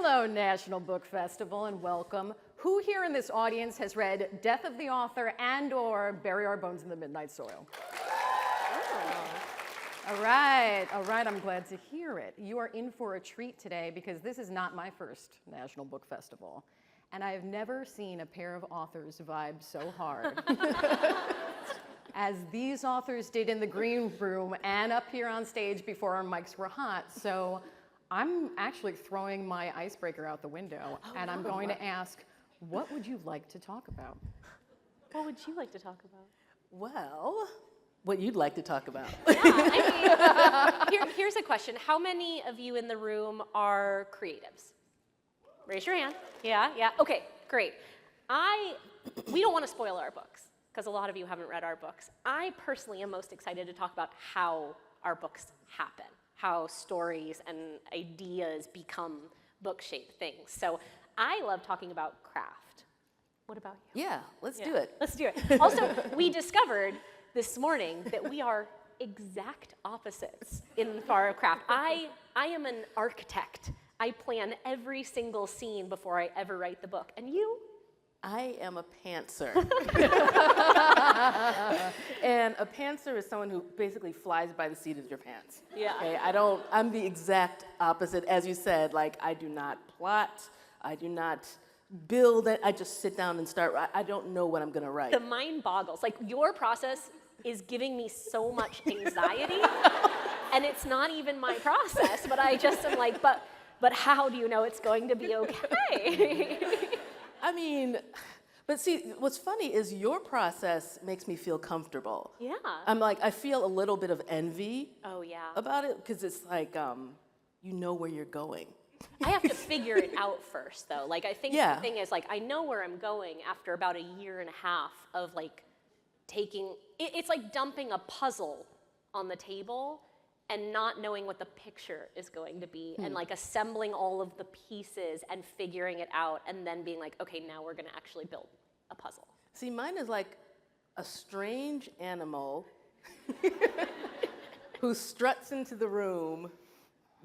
Hello, National Book Festival, and welcome. Who here in this audience has read Death of the Author and/or Bury Our Bones in the Midnight Soil? All right, I'm glad to hear it. You are in for a treat today because this is not my first National Book Festival. And I have never seen a pair of authors vibe so hard as these authors did in the green room and up here on stage before our mics were hot. So I'm actually throwing my icebreaker out the window, and I'm going to ask, what would you like to talk about? What would you like to talk about? Well, what you'd like to talk about. Yeah, I mean, here's a question. How many of you in the room are creatives? Raise your hand. Yeah. Okay, great. We don't want to spoil our books, because a lot of you haven't read our books. I personally am most excited to talk about how our books happen, how stories and ideas become book-shaped things. So I love talking about craft. What about you? Yeah, let's do it. Let's do it. Also, we discovered this morning that we are exact opposites in our craft. I am an architect. I plan every single scene before I ever write the book. And you? I am a pantser. And a pantser is someone who basically flies by the seat of your pants. Yeah. Okay, I'm the exact opposite. As you said, like, I do not plot, I do not build it, I just sit down and start. I don't know what I'm gonna write. The mind boggles. Like, your process is giving me so much anxiety, and it's not even my process, but I just am like, but how do you know it's going to be okay? I mean, but see, what's funny is your process makes me feel comfortable. Yeah. I'm like, I feel a little bit of envy about it, because it's like, you know where you're going. I have to figure it out first, though. Like, I think Yeah. the thing is, like, I know where I'm going after about a year and a half of, like, it's like dumping a puzzle on the table and not knowing what the picture is going to be, and like assembling all of the pieces and figuring it out, and then being like, okay, now we're gonna actually build a puzzle. See, mine is like a strange animal who struts into the room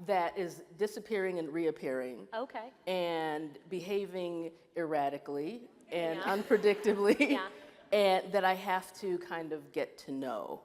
that is disappearing and reappearing. Okay. And behaving erratically and Yeah. unpredictably. Yeah. And that I have to kind of get to know.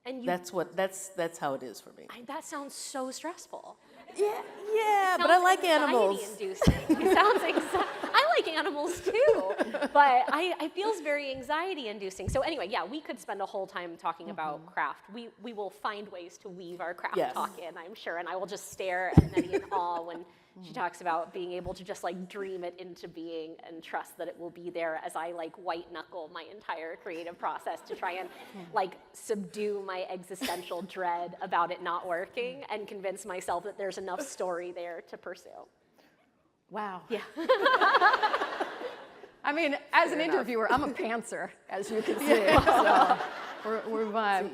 And That's how it is for me. that sounds so stressful. Yeah, but I like animals. Anxiety-inducing. It sounds I like animals too, but it feels very anxiety-inducing. So anyway, yeah, we could spend a whole time talking about craft. We will find ways to weave our craft talk in, I'm sure, and I will just stare at Nettie in awe when she talks about being able to just like dream it into being and trust that it will be there as I like white knuckle my entire creative process to try and like subdue my existential dread about it not working and convince myself that there's enough story there to pursue. Wow. Yeah. I mean, as an interviewer, I'm a pantser, as you can see. So we're vibe.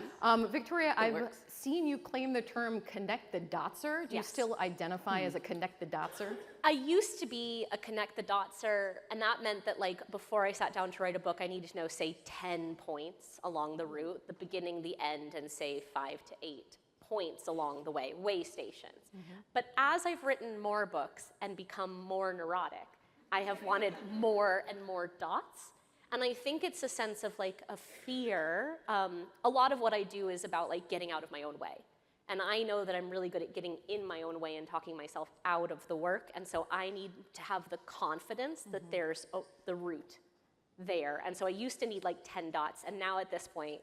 Victoria, I've seen you claim the term connect the dotser. Do you still identify as a connect the dotser? I used to be a connect the dotser, and that meant that like before I sat down to write a book, I needed to know, say, 10 points along the route, the beginning, the end, and say 5 to 8 points along the way stations. But as I've written more books and become more neurotic, I have wanted more and more dots. And I think it's a sense of like a fear. A lot of what I do is about like getting out of my own way. And I know that I'm really good at getting in my own way and talking myself out of the work. And so I need to have the confidence that there's the route there. And so I used to need like 10 dots. And now at this point,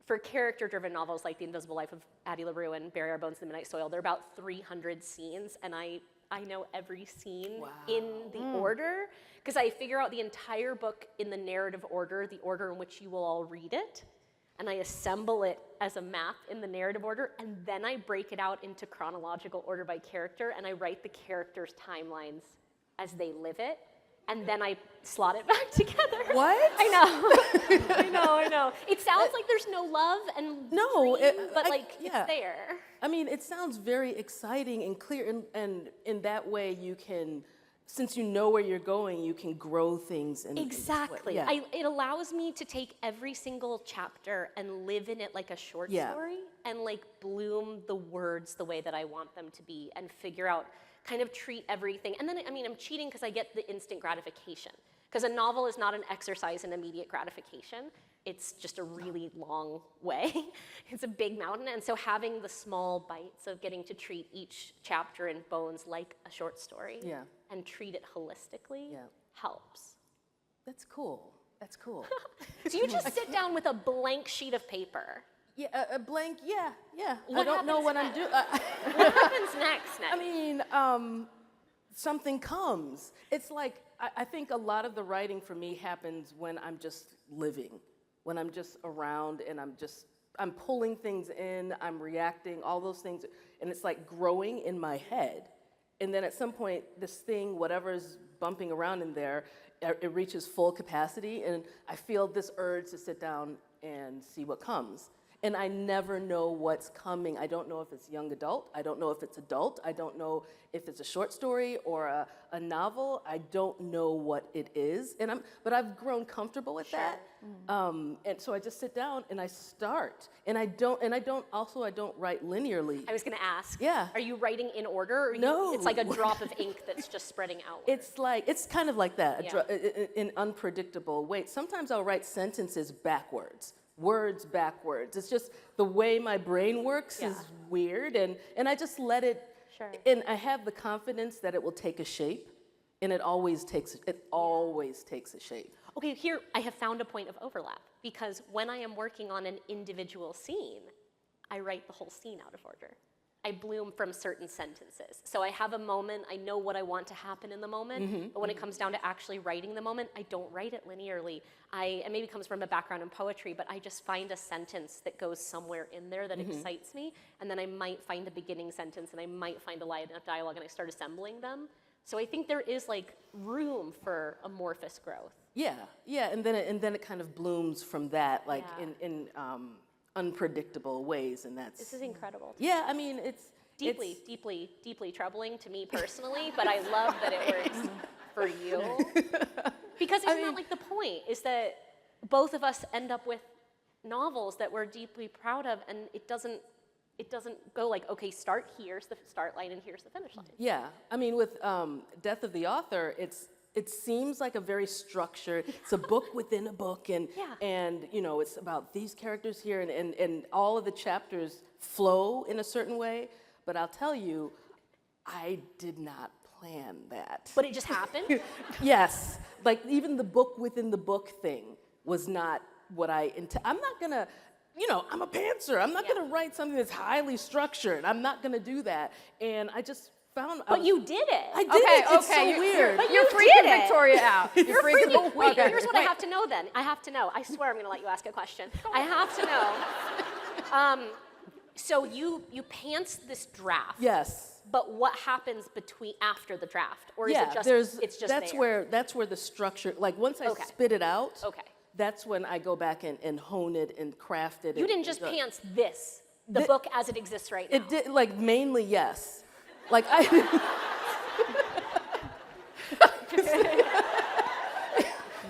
for character-driven novels like The Invisible Life of Addie LaRue and Bury Our Bones in the Midnight Soil, there are about 300 scenes, and I know every scene in the order, because I figure out the entire book in the narrative order, the order in which you will all read it, and I assemble it as a map in the narrative order, and then I break it out into chronological order by character, and I write the characters' timelines as they live it, and then I slot it back together. What? I know. I know. It sounds like there's no love and but it's there. I mean, it sounds very exciting and clear, and in that way you can, since you know where you're going, you can grow things. Exactly. Yeah. It allows me to take every single chapter and live in it like a short story and like bloom the words the way that I want them to be and figure out kind of treat everything. And then, I mean, I'm cheating because I get the instant gratification. Because a novel is not an exercise in immediate gratification. It's just a really long way. It's a big mountain. And so having the small bites of getting to treat each chapter in Bones like a short story Yeah. and treat it holistically Yeah. helps. That's cool. That's cool. So you just sit down with a blank sheet of paper. Yeah, a blank, yeah. I What don't know happens what I'm next? doing. What happens next? I mean, something comes. It's like, I think a lot of the writing for me happens when I'm just living, when I'm just around and I'm pulling things in, I'm reacting, all those things, and it's like growing in my head. And then at some point, this thing, whatever's bumping around in there, it reaches full capacity, and I feel this urge to sit down and see what comes. And I never know what's coming. I don't know if it's young adult. I don't know if it's adult. I don't know if it's a short story or a novel. I don't know what it is. But I've grown comfortable with that. And so I just sit down and I start. And I don't write linearly. I was going to ask. Yeah. Are you writing in order? Or No. It's like a drop of ink that's just spreading out. It's kind of like that, Yeah. in unpredictable ways. Sometimes I'll write sentences backwards. Words backwards. It's just the way my brain works is weird, and I just let it. Sure. And I have the confidence that it will take a shape, and it always takes a shape. Okay, here I have found a point of overlap because when I am working on an individual scene, I write the whole scene out of order. I bloom from certain sentences. So I have a moment, I know what I want to happen in the moment, but when it comes down to actually writing the moment, I don't write it linearly. It maybe comes from a background in poetry, but I just find a sentence that goes somewhere in there that excites me, and then I might find a beginning sentence, and I might find a line of dialogue, and I start assembling them. So I think there is like room for amorphous growth. Yeah, and then it kind of blooms from that, like Yeah. in unpredictable ways, and that's. This is incredible. Yeah, I mean it's Deeply, deeply, deeply troubling to me personally, but I love that it works for you. Because isn't that like the point, is that both of us end up with novels that we're deeply proud of, and it doesn't go like, okay, start, here's the start line, and here's the finish line. Yeah, I mean, with Death of the Author, it seems like a very structured. It's a book within a book, and it's about these characters here, and all of the chapters flow in a certain way. But I'll tell you, I did not plan that. But it just happened? Yes, like even the book within the book thing was not what I'm not gonna. I'm a pantser. I'm not going to write something that's highly structured. I'm not going to do that. And I just found. But you did it. I did it. It's so weird. But You're you freaking did it. Victoria out. You're freaking. Wait, okay. here's what I have to know then. I have to know. I swear I'm going to let you ask a question. I have to know. So you pants this draft. Yes. But what happens after the draft? Or is it just it's just that's there? that's where the structure, like once I Okay. spit it out, Okay. that's when I go back and hone it and craft it. You didn't just pants the book as it exists right now. It did, like mainly yes. Like I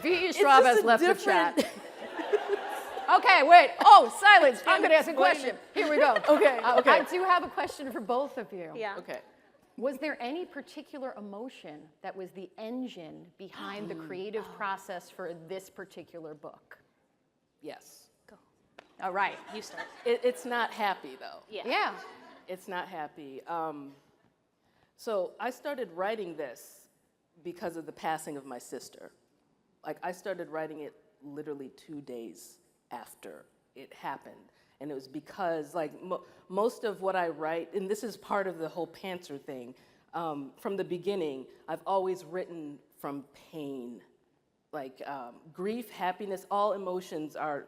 V.E. Schwab just has a left the different- chat. Okay, wait. Oh, silence. I'm going to ask a question. Here we go. Okay. I do have a question for both of you. Yeah. Okay. Was there any particular emotion that was the engine behind the creative process for this particular book? Yes. All right. You start. It's not happy though. Yeah. Yeah. It's not happy. So I started writing this because of the passing of my sister. Like I started writing it literally 2 days after it happened. And it was because like most of what I write, and this is part of the whole pantser thing, from the beginning, I've always written from pain. Like grief, happiness, all emotions are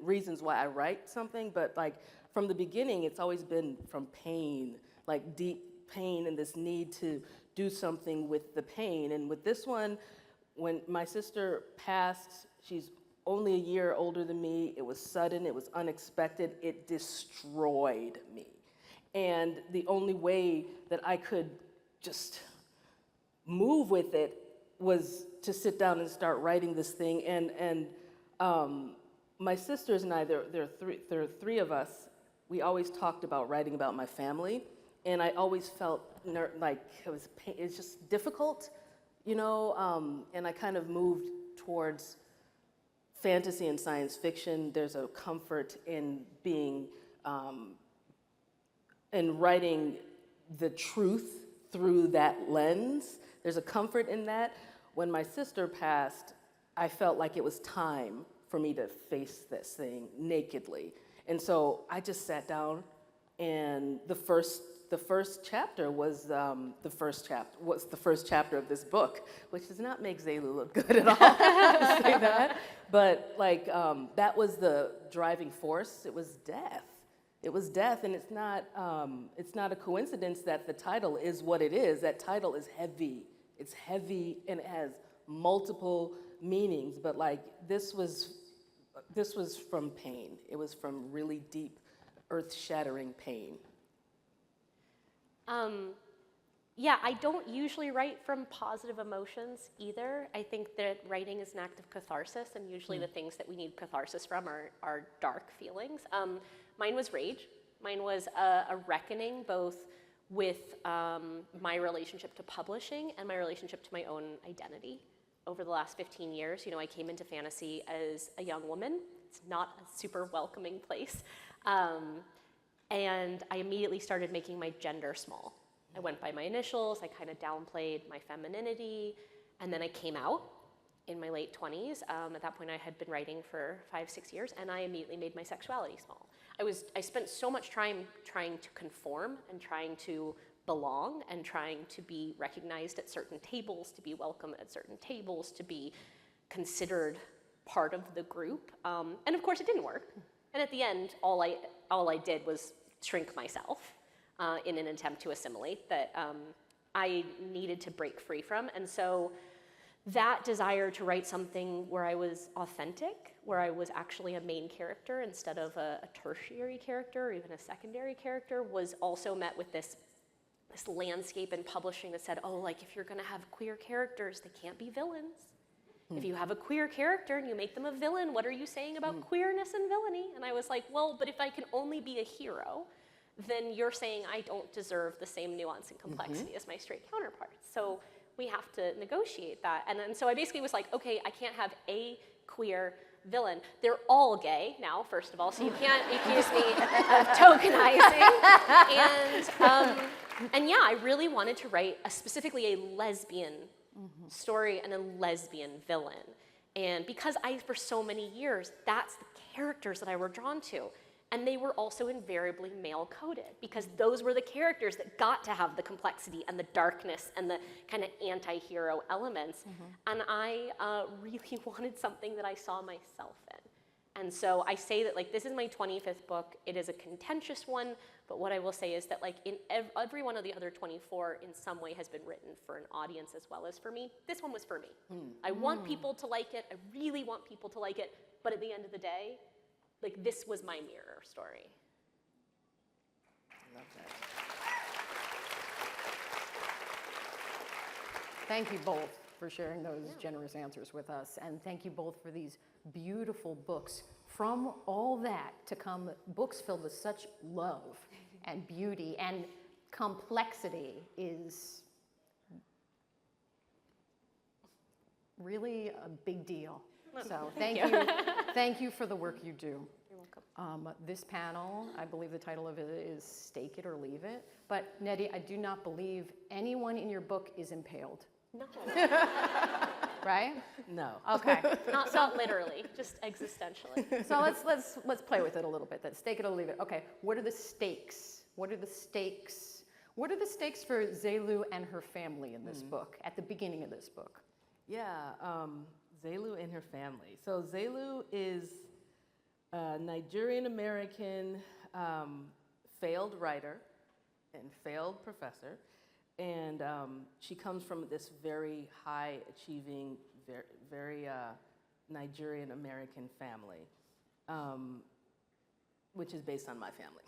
reasons why I write something, but like from the beginning, it's always been from pain, like deep pain and this need to do something with the pain. And with this one, when my sister passed, she's only a year older than me. It was sudden, it was unexpected, it destroyed me. And the only way that I could just move with it was to sit down and start writing this thing. And my sisters and I, there are three of us, we always talked about writing about my family. And I always felt it's just difficult, you know, and I kind of moved towards fantasy and science fiction. There's a comfort in being, in writing the truth through that lens. There's a comfort in that. When my sister passed, I felt like it was time for me to face this thing nakedly. And so I just sat down, and the first chapter was the first chapter of this book, which does not make Zelu look good at all to say that. But like that was the driving force. It was death. It was death, and it's not a coincidence that the title is what it is. That title is heavy. It's heavy, and it has multiple meanings. But like this was from pain. It was from really deep, earth-shattering pain. Yeah, I don't usually write from positive emotions either. I think that writing is an act of catharsis, and usually the things that we need catharsis from are dark feelings. Mine was rage. Mine was a reckoning both with my relationship to publishing and my relationship to my own identity. Over the last 15 years, I came into fantasy as a young woman. It's not a super welcoming place. And I immediately started making my gender small. I went by my initials, I kind of downplayed my femininity, and then I came out in my late 20s. At that point, I had been writing for 5-6 years, and I immediately made my sexuality small. I spent so much time trying to conform and trying to belong and trying to be recognized at certain tables, to be welcome at certain tables, to be considered part of the group. And of course, it didn't work. And at the end, all I did was shrink myself in an attempt to assimilate that I needed to break free from. And so that desire to write something where I was authentic, where I was actually a main character instead of a tertiary character or even a secondary character, was also met with this landscape in publishing that said, oh, like if you're gonna have queer characters, they can't be villains. If you have a queer character and you make them a villain, what are you saying about queerness and villainy? And I was like, well, but if I can only be a hero, then you're saying I don't deserve the same nuance and complexity as my straight counterparts. So we have to negotiate that. And so I basically was like, okay, I can't have a queer villain. They're all gay now, first of all, so you can't accuse me of tokenizing. And yeah, I really wanted to write specifically a lesbian story and a lesbian villain. And because for so many years, that's the characters that I were drawn to. And they were also invariably male-coded, because those were the characters that got to have the complexity and the darkness and the kind of anti-hero elements. And I really wanted something that I saw myself in. And so I say that, like, this is my 25th book. It is a contentious one, but what I will say is that, like, in every one of the other 24 in some way has been written for an audience as well as for me. This one was for me. I want people to like it. I really want people to like it. But at the end of the day, like, this was my mirror story. I love that. Thank you both for sharing those generous answers with us. And thank you both for these beautiful books. From all that to come, books filled with such love and beauty and complexity is really a big deal. So thank you. Thank you for the work you do. You're welcome. This panel, I believe the title of it is Stake It or Leave It. But Nnedi, I do not believe anyone in your book is impaled. No. Right? No. Okay. Not literally, just existentially. So let's play with it a little bit. Then stake it or leave it. Okay. What are the stakes? What are the stakes? What are the stakes for Zelu and her family in this book? At the beginning of this book. Yeah. Zelu and her family. So Zelu is a Nigerian-American failed writer and failed professor. And she comes from this very high-achieving, very Nigerian-American family, which is based on my family.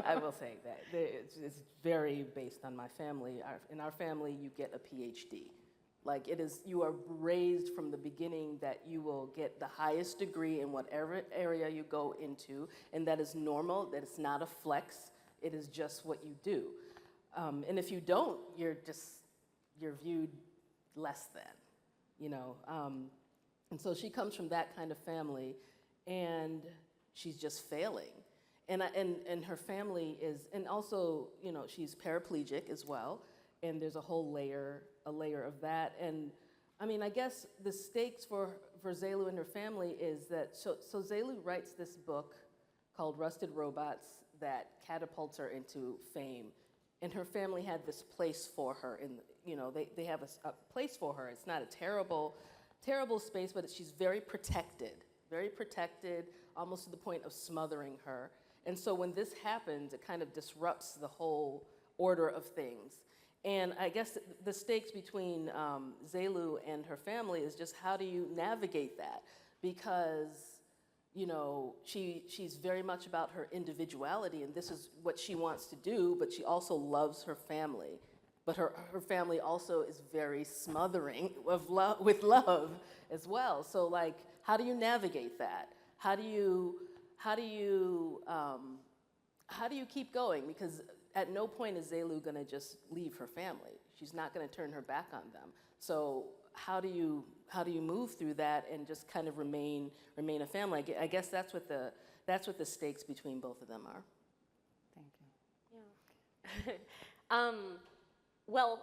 I will say that. It's very based on my family. In our family, you get a PhD. Like, it is, you are raised from the beginning that you will get the highest degree in whatever area you go into, and that is normal, that it's not a flex, it is just what you do. And if you don't, you're viewed less than, you know. And so she comes from that kind of family, and she's just failing. And her family is, and also, you know, she's paraplegic as well, and there's a whole layer of that. And I mean, I guess the stakes for Zelu and her family is that, so Zelu writes this book called Rusted Robots that catapults her into fame. And her family had this place for her, you know, they have a place for her. It's not a terrible space, but she's very protected, almost to the point of smothering her. And so when this happens, it kind of disrupts the whole order of things. And I guess the stakes between Zelu and her family is just, how do you navigate that? Because, you know, she's very much about her individuality, and this is what she wants to do, but she also loves her family. But her family also is very smothering with love as well. So, like, how do you navigate that? How do you keep going? Because at no point is Zelu going to just leave her family. She's not going to turn her back on them. So how do you move through that and just kind of remain a family? I guess that's what the stakes between both of them are. Thank you. Yeah. Well,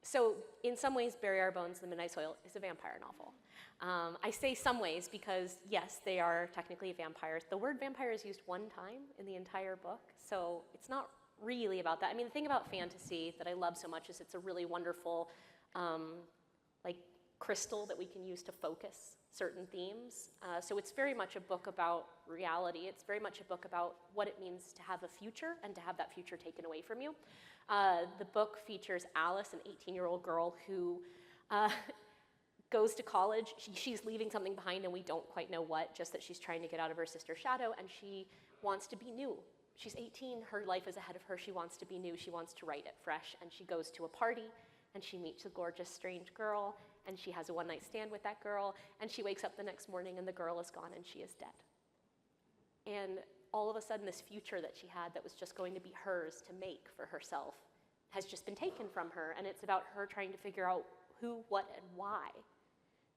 so in some ways, Bury Our Bones in the Midnight Soil is a vampire novel. I say some ways because, yes, they are technically vampires. The word vampire is used one time in the entire book, so it's not really about that. I mean, the thing about fantasy that I love so much is it's a really wonderful, like, crystal that we can use to focus certain themes. So it's very much a book about reality. It's very much a book about what it means to have a future and to have that future taken away from you. The book features Alice, an 18-year-old girl who goes to college. She's leaving something behind, and we don't quite know what, just that she's trying to get out of her sister's shadow, and she wants to be new. She's 18, her life is ahead of her, she wants to be new, she wants to write it fresh, and she goes to a party, and she meets a gorgeous, strange girl, and she has a one-night stand with that girl, and she wakes up the next morning, and the girl is gone, and she is dead. And all of a sudden, this future that she had that was just going to be hers to make for herself has just been taken from her, and it's about her trying to figure out who, what, and why.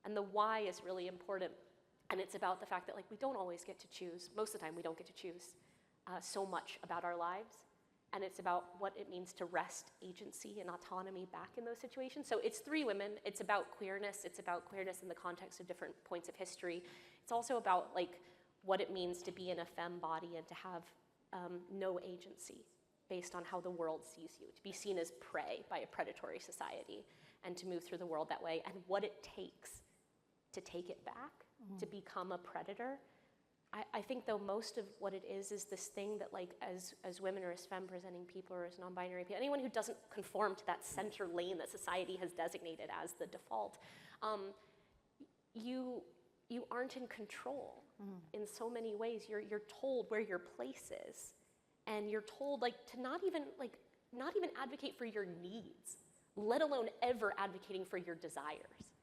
And the why is really important, and it's about the fact that, like, we don't always get to choose. Most of the time, we don't get to choose so much about our lives, and it's about what it means to wrest agency and autonomy back in those situations. So it's three women. It's about queerness. It's about queerness in the context of different points of history. It's also about, like, what it means to be in a femme body and to have no agency based on how the world sees you, to be seen as prey by a predatory society and to move through the world that way, and what it takes to take it back, to become a predator. I think, though, most of what it is this thing that, like, as women or as femme-presenting people or as non-binary people, anyone who doesn't conform to that center lane that society has designated as the default, you aren't in control in so many ways. You're told where your place is, and you're told, like, to not even advocate for your needs, let alone ever advocating for your desires.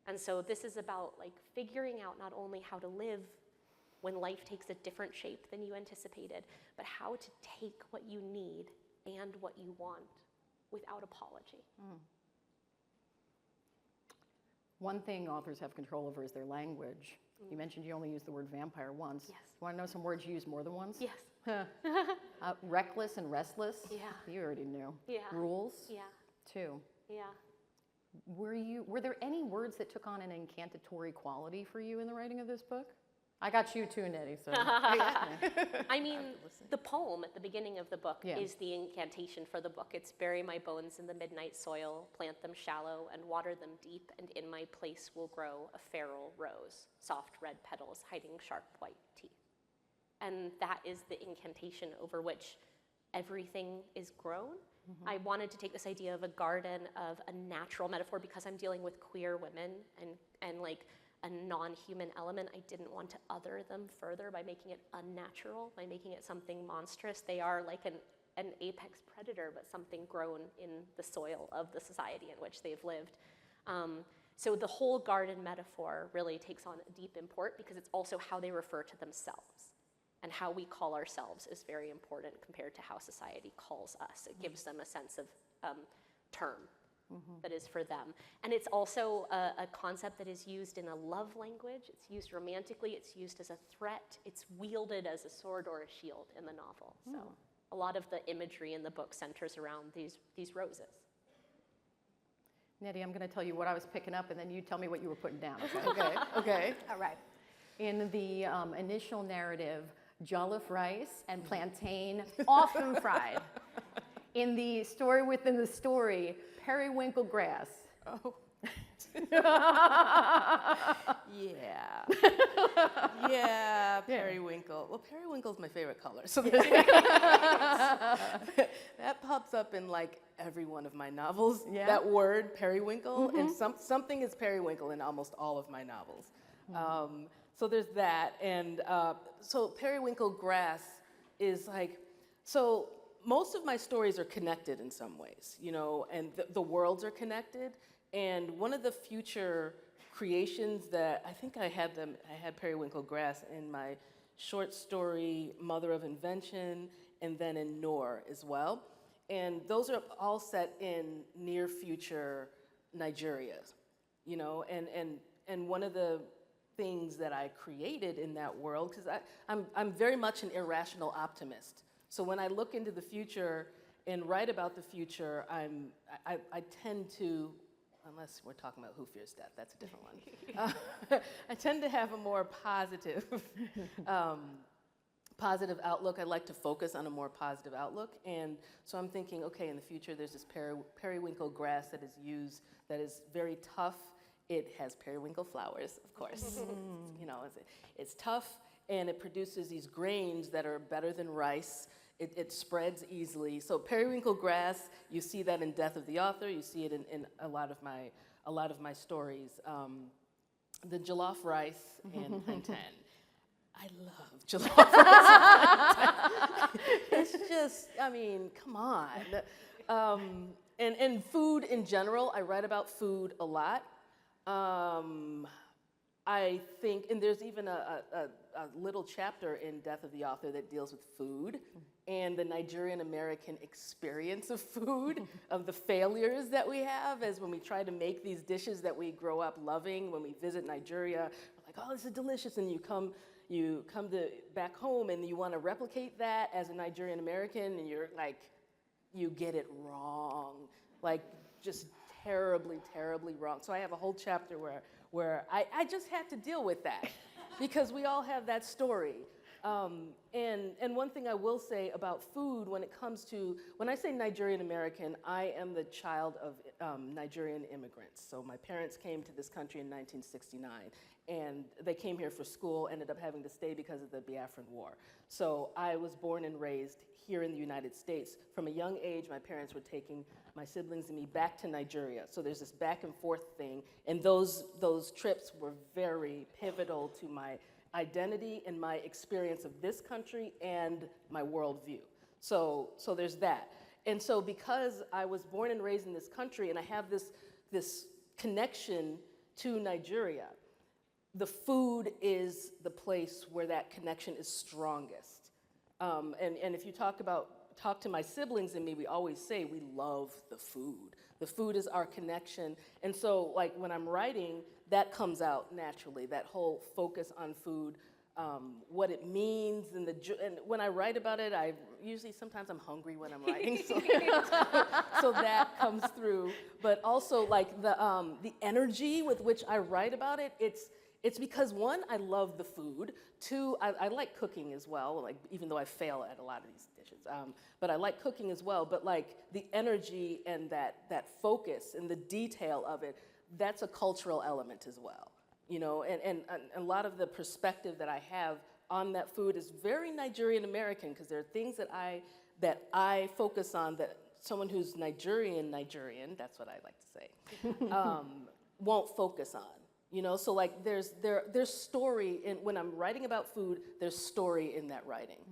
And so this is about, like, figuring out not only how to live when life takes a different shape than you anticipated, but how to take what you need and what you want without apology. One thing authors have control over is their language. You mentioned you only used the word vampire once. Yes. You want to know some words you use more than once? Yes. Reckless and restless? Yeah. You already knew. Yeah. Rules? Yeah. 2. Yeah. Were there any words that took on an incantatory quality for you in the writing of this book? I got you too, Nettie, so. I mean, the poem at the beginning of the book is the incantation for the book. It's bury my bones in the midnight soil, plant them shallow, and water them deep, and in my place will grow a feral rose, soft red petals hiding sharp white teeth. And that is the incantation over which everything is grown. I wanted to take this idea of a garden, of a natural metaphor, because I'm dealing with queer women and like a non-human element. I didn't want to other them further by making it unnatural, by making it something monstrous. They are like an apex predator, but something grown in the soil of the society in which they've lived. So the whole garden metaphor really takes on a deep import because it's also how they refer to themselves. and how we call ourselves is very important compared to how society calls us. It gives them a sense of term that is for them. And it's also a concept that is used in a love language. It's used romantically. It's used as a threat. It's wielded as a sword or a shield in the novel. So a lot of the imagery in the book centers around these roses. Nettie, I'm going to tell you what I was picking up, and then you tell me what you were putting down. Okay, okay. All right. In the initial narrative, jollof rice and plantain, often fried. In the story within the story, periwinkle grass. Oh. Yeah, periwinkle. Well, periwinkle's my favorite color, so that pops up in like every one of my novels. Yeah. That word, periwinkle, and something is periwinkle in almost all of my novels. So there's that, and so periwinkle grass is like, so most of my stories are connected in some ways, you know, and the worlds are connected. And one of the future creations that I think I had periwinkle grass in my short story, Mother of Invention, and then in Noor as well. And those are all set in near future Nigeria, you know, and one of the things that I created in that world, because I'm very much an irrational optimist. So when I look into the future and write about the future, I tend to, unless we're talking about Who Fears Death, that's a different one. I tend to have a more positive, positive outlook. I like to focus on a more positive outlook. And so I'm thinking, okay, in the future, there's this periwinkle grass that is used, that is very tough. It has periwinkle flowers, of course. You know, it's tough, and it produces these grains that are better than rice. It spreads easily. So periwinkle grass, you see that in Death of the Author. You see it in a lot of my stories. The jollof rice and plantain. I love jollof rice. It's just, I mean, come on. And food in general. I write about food a lot. I think, and there's even a little chapter in Death of the Author that deals with food and the Nigerian American experience of food, of the failures that we have as when we try to make these dishes that we grow up loving. When we visit Nigeria, we're like, oh, this is delicious, and you come back home and you want to replicate that as a Nigerian American, and you're like, you get it wrong, like just terribly, terribly wrong. So I have a whole chapter where I just had to deal with that because we all have that story. And one thing I will say about food when it comes to, when I say Nigerian American, I am the child of Nigerian immigrants. So my parents came to this country in 1969, and they came here for school, ended up having to stay because of the Biafran War. So I was born and raised here in the United States. From a young age, my parents were taking my siblings and me back to Nigeria. So there's this back and forth thing, and those trips were very pivotal to my identity and my experience of this country and my worldview. So there's that. And so because I was born and raised in this country and I have this connection to Nigeria, the food is the place where that connection is strongest. And if you talk to my siblings and me, we always say we love the food. The food is our connection. And so like when I'm writing, that comes out naturally, that whole focus on food, what it means, and when I write about it, sometimes I'm hungry when I'm writing, so that comes through. But also like the energy with which I write about it, it's because one, I love the food. Two, I like cooking as well, like even though I fail at a lot of these dishes. But I like cooking as well, but like the energy and that focus and the detail of it, that's a cultural element as well, you know, and a lot of the perspective that I have on that food is very Nigerian American, because there are things that I focus on that someone who's Nigerian, that's what I like to say, won't focus on, you know. So like there's story when I'm writing about food, there's story in that writing.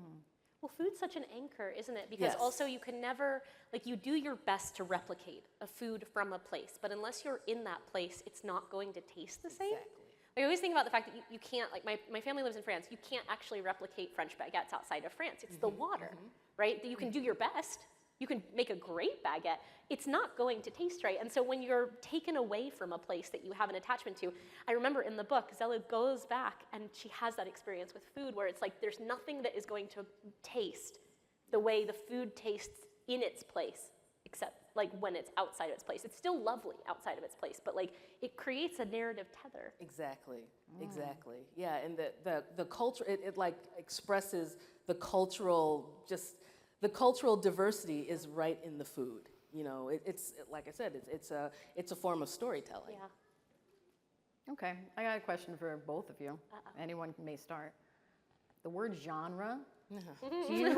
Well, food's such an anchor, isn't it? Because also you can never, like you do your best to replicate a food from a place, but unless you're in that place, it's not going to taste the same. Exactly. I always think about the fact that you can't, like my family lives in France, you can't actually replicate French baguettes outside of France. It's the water, right? That you can do your best. You can make a great baguette. It's not going to taste right. And so when you're taken away from a place that you have an attachment to, I remember in the book, Zella goes back and she has that experience with food where it's like there's nothing that is going to taste the way the food tastes in its place, except like when it's outside of its place. It's still lovely outside of its place, but like it creates a narrative tether. Exactly, exactly. Yeah, and the culture, it like expresses the cultural diversity is right in the food. You know, it's like I said, it's a form of storytelling. Yeah. Okay, I got a question for both of you. Anyone may start. The word genre. Do you,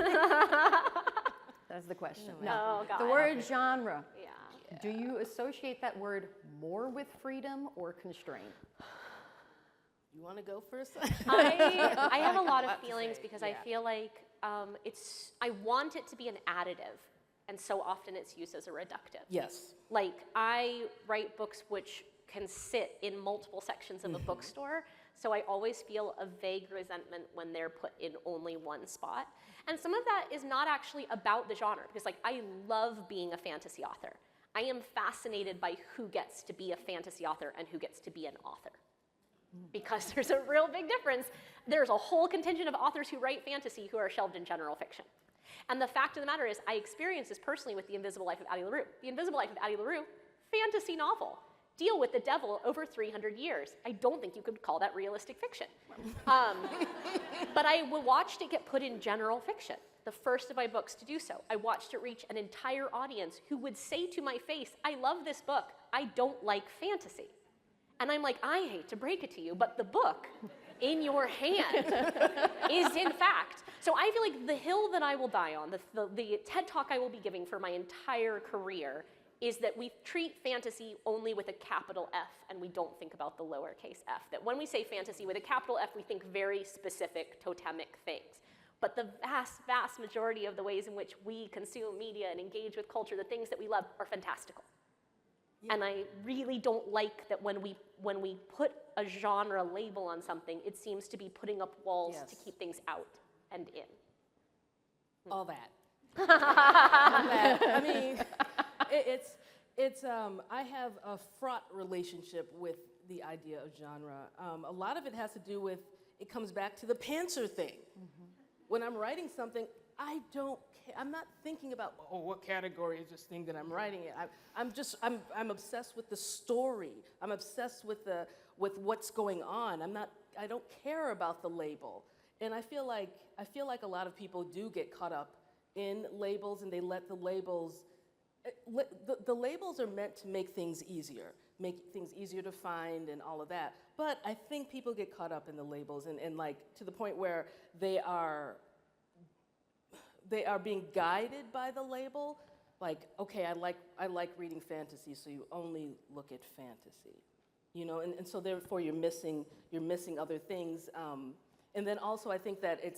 that's the question. No, Oh, God. the word genre. Yeah. Do you associate that word more with freedom or constraint? You want to go first? I have a lot of Lot to feelings say, because I yeah. feel like I want it to be an additive, and so often it's used as a reductive. Yes. Like, I write books which can sit in multiple sections of a bookstore, so I always feel a vague resentment when they're put in only one spot. And some of that is not actually about the genre, because like I love being a fantasy author. I am fascinated by who gets to be a fantasy author and who gets to be an author. Because there's a real big difference. There's a whole contingent of authors who write fantasy who are shelved in general fiction. And the fact of the matter is, I experienced this personally with The Invisible Life of Addie LaRue. The Invisible Life of Addie LaRue, fantasy novel. Deal with the devil over 300 years. I don't think you could call that realistic fiction. But I watched it get put in general fiction, the first of my books to do so. I watched it reach an entire audience who would say to my face, I love this book, I don't like fantasy. And I'm like, I hate to break it to you, but the book in your hand is in fact. So I feel like the hill that I will die on, the TED Talk I will be giving for my entire career is that we treat fantasy only with a capital F and we don't think about the lowercase f. That when we say fantasy with a capital F, we think very specific totemic things. But the vast, vast majority of the ways in which we consume media and engage with culture, the things that we love, are fantastical. Yeah. And I really don't like that when we put a genre label on something, it seems to be putting up walls to keep things out and in. All that. All that. I mean, I have a fraught relationship with the idea of genre. A lot of it has to do with, it comes back to the pantser thing. When I'm writing something, I don't care. I'm not thinking about, oh, what category is this thing that I'm writing in? I'm obsessed with the story. I'm obsessed with what's going on. I don't care about the label. And I feel like a lot of people do get caught up in labels, and they let the labels. The labels are meant to make things easier to find and all of that. But I think people get caught up in the labels and like to the point where they are being guided by the label. Like, okay, I like reading fantasy, so you only look at fantasy, you know, and so therefore you're missing other things. And then also I think that I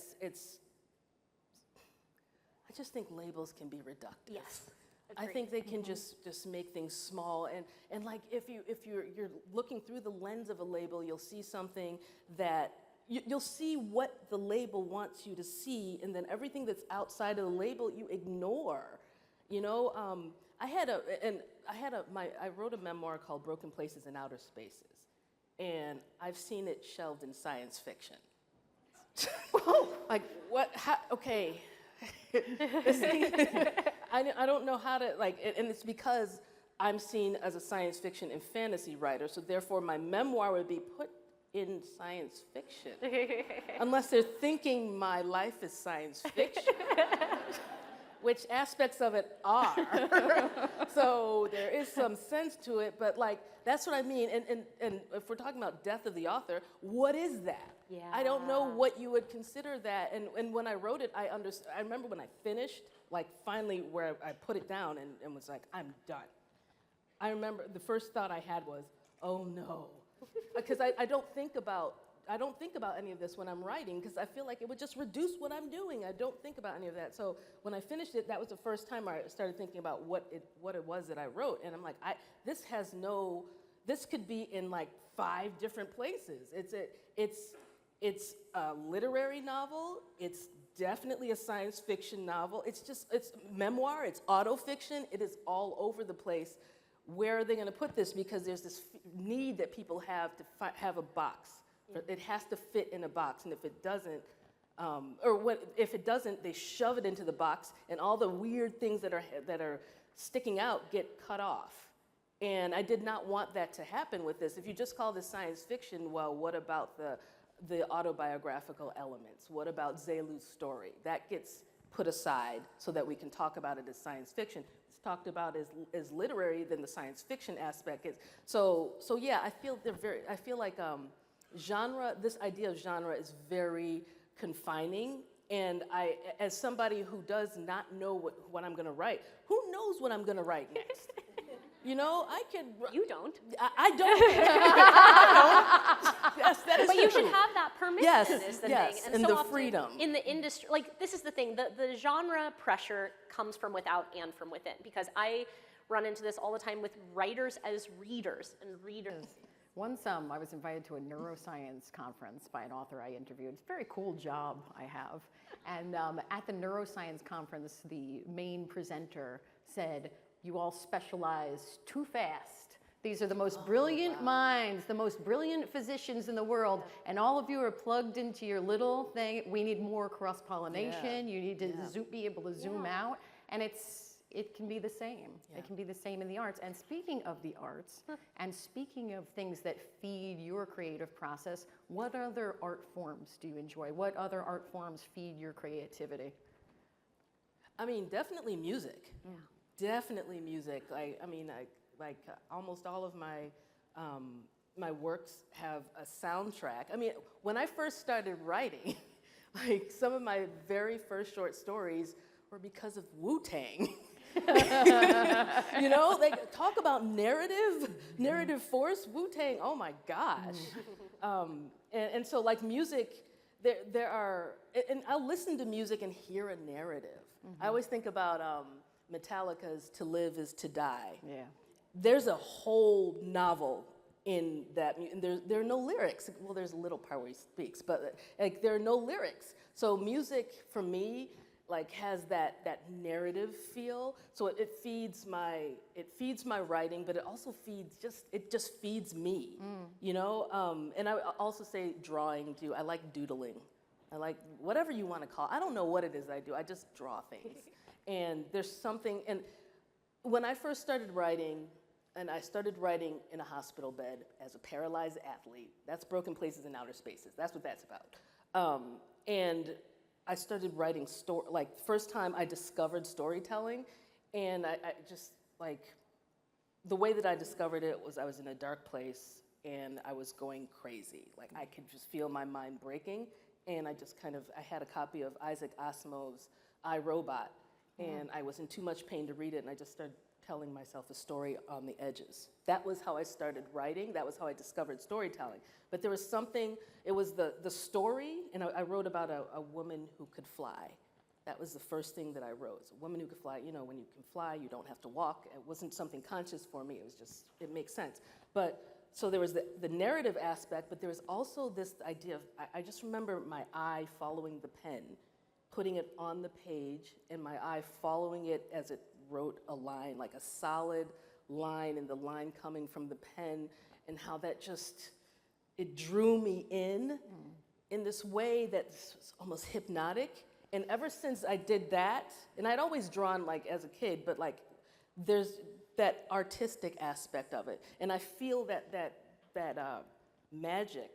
just think labels can be reductive. Yes. I think they can just make things small, and like if you're looking through the lens of a label, you'll see something that you'll see what the label wants you to see, and then everything that's outside of the label you ignore. You know, I wrote a memoir called Broken Places in Outer Spaces, and I've seen it shelved in science fiction. Like what? How, okay. I don't know how to, like, and it's because I'm seen as a science fiction and fantasy writer, so therefore my memoir would be put in science fiction. Unless they're thinking my life is science fiction, which aspects of it are. So there is some sense to it, but like, that's what I mean. And if we're talking about death of the author, what is that? Yeah. I don't know what you would consider that. And when I wrote it, I remember when I finished, like finally where I put it down and was like, I'm done. I remember the first thought I had was, oh no. Because I don't think about any of this when I'm writing, because I feel like it would just reduce what I'm doing. I don't think about any of that. So when I finished it, that was the first time I started thinking about what it was that I wrote. And I'm like, this could be in like 5 different places. It's a literary novel. It's definitely a science fiction novel. It's memoir. It's autofiction. It is all over the place. Where are they going to put this? Because there's this need that people have to have a box. It has to fit in a box, and if it doesn't, if it doesn't, they shove it into the box, and all the weird things that are sticking out get cut off. And I did not want that to happen with this. If you just call this science fiction, well, what about the autobiographical elements? What about Zelu's story? That gets put aside so that we can talk about it as science fiction. It's talked about as literary than the science fiction aspect is. So yeah, I feel like genre, this idea of genre is very confining. And as somebody who does not know what I'm gonna write, who knows what I'm gonna write next? You know, I could. You don't. I don't. I don't. Yes, that is But true. you should have that permission Yes, is the yes, thing. and so the often freedom. in the industry, like this is the thing, the genre pressure comes from without and from within, because I run into this all the time with writers as readers and readers. Once I was invited to a neuroscience conference by an author I interviewed. It's a very cool job I have. And at the neuroscience conference, the main presenter said, "You all specialize too fast. These are the most brilliant minds, the most brilliant physicians in the world, and all of you are plugged into your little thing. We need more cross-pollination. You need to be able to zoom out." And it can be the same. It can be the same in the arts. And speaking of the arts, and speaking of things that feed your creative process, what other art forms do you enjoy? What other art forms feed your creativity? I mean, definitely music. Yeah. Definitely music. Almost all of my my works have a soundtrack. I mean, when I first started writing, like some of my very first short stories were because of Wu-Tang. You know, like talk about narrative force. Wu-Tang. Oh my gosh. And so like music, there are, and I'll listen to music and hear a narrative. I always think about Metallica's "To Live Is to Die." Yeah. There's a whole novel in that, and there are no lyrics. Well, there's a little part where he speaks, but like there are no lyrics. So music for me like has that narrative feel. So it feeds my writing, but it also feeds feeds me. You know, and I also say drawing too. I like doodling. I like whatever you want to call it. I don't know what it is I do. I just draw things. And there's something, and when I first started writing, and I started writing in a hospital bed as a paralyzed athlete, that's Broken Places in Outer Spaces. That's what that's about. And I started writing first time I discovered storytelling, and I just, like, the way that I discovered it was I was in a dark place, and I was going crazy. Like, I could just feel my mind breaking, and I had a copy of Isaac Asimov's I, Robot, and I was in too much pain to read it, and I just started telling myself a story on the edges. That was how I started writing. That was how I discovered storytelling. But there was something, it was the story, and I wrote about a woman who could fly. That was the first thing that I wrote. It's a woman who could fly. You know, when you can fly, you don't have to walk. It wasn't something conscious for me. It was just, it makes sense. But, so there was the narrative aspect, but there was also this idea of, I just remember my eye following the pen, putting it on the page, and my eye following it as it wrote a line, like a solid line, and the line coming from the pen, and how that just, it drew me in this way that's almost hypnotic. And ever since I did that, and I'd always drawn like as a kid, but like there's that artistic aspect of it. And I feel that magic,